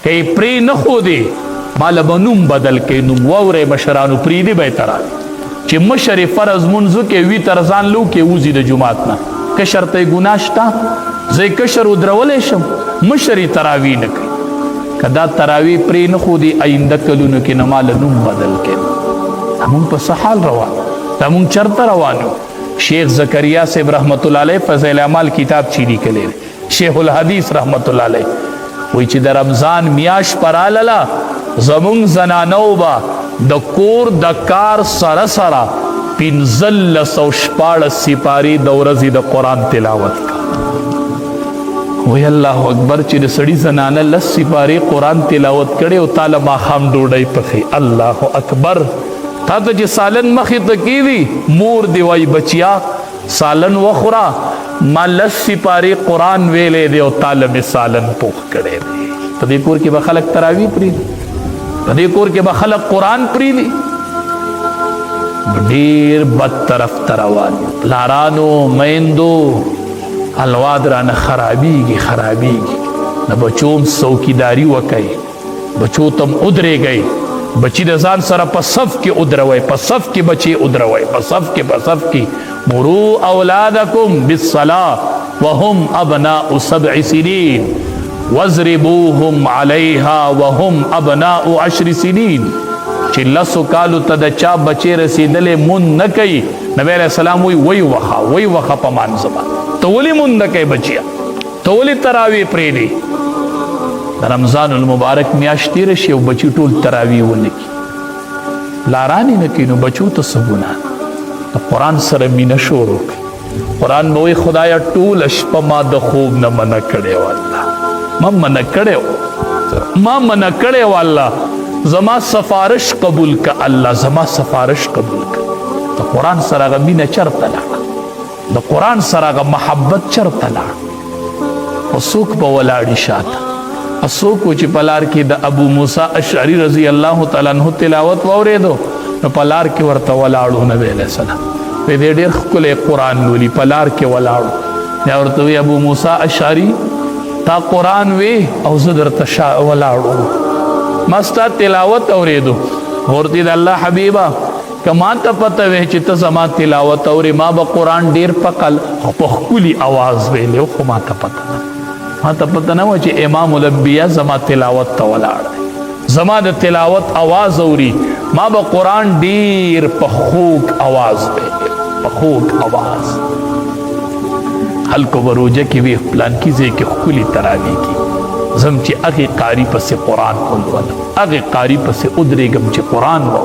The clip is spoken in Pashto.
که پری نه خو دی مال به نوم بدل کې نوم وورې مشرانو پریدي به ترا چې مشر فرض منځو کې وی ترزان لو کې وزي د جمعات نه کشر ته ګناشتا زې کشر ودرولې شم مشري تراوی نه کوي کدا تراوی پری نه خو دی آینده کلونو کې نه مال نوم بدل کې همون په سحال روان همون چرته روانو شیخ زکریا صاحب رحمت الله علیه فضائل اعمال کتاب چیری کړي شیخ الحدیث رحمت الله علیه وای چې د رمضان میاش پراله زمون زنانو با د کور د کار سره سره 1514 سپاری د ورځې د قران تلاوت کا وای الله اکبر چې د سړی زنانه لس سپاری قران تلاوت کړي او تعالی ما خام ډوډۍ پخې الله اکبر تا ته چې سالن مخې ته کیوي مور دی وای بچیا سالن وخورا ما لس سپاری قران ویلې دی او تعالی می سالن پوخ کړي دی په دې کور کې به خلک تراوی پری په دې کور کې به خلک قران پری دي ډیر بد طرف تروان لارانو میندو الواد رانه خرابیږي نه بچوم څوکیداری وکي بچو تم ادرے گئی بچی د ځان سره په صف کې ادروي په صف کې بچي ادروي په صف کې مرو اولادکم بالصلاه وهم ابناء 7 سنين وضربوهم عليها وهم ابناء 10 سنين چې لسو کالو ته د چا بچی رسیدلې مون نه کوي نبی علیہ السلام وی وخه په مانځما ته ولې مون نه کوي بچیا ته ولې تراوی پرې دی رمضان المبارک میاشت تیر شي او بچی ټول تراوی ونه کی لارانی نه کینو بچو ته سبونه قرآن سره مینه شروع قرآن به وی خدایا ټول شپه ما د خوب نه منع کړي والله ما منع کړي والله زما سفارش قبول کا الله زما سفارش قبول کا د قرآن سره مینه چرته لا د قرآن سره محبت چرته لا وسوک په ولاړی شاته اسوک چې پلار کې د ابو موسی اشعری رضی الله تعالی عنہ تلاوت واوریدو نو پلار کې ورته ولاړو نبی علیہ السلام په دې ډېر خپل قرآن لولي پلار کې ولاړو یا ورته وی ابو موسی اشعری تا قرآن وی او زه درته ولاړو مستا تلاوت اوریدو ورته د الله حبیبا کما ته پته وی چې ته زما تلاوت اوري ما به قرآن ډېر پکل په خولي आवाज ویلو خو ما ته پته نه و چې امام الانبیاء زما تلاوت ته ولاړ زما د تلاوت आवाज اوري ما به قرآن ډیر په خوږ आवाज خلکو بروجه کې وی پلان کیږي کې خولي تراوی کی زم چې هغه قاری پس قرآن ولول هغه قاری پس ادریګم چې قرآن و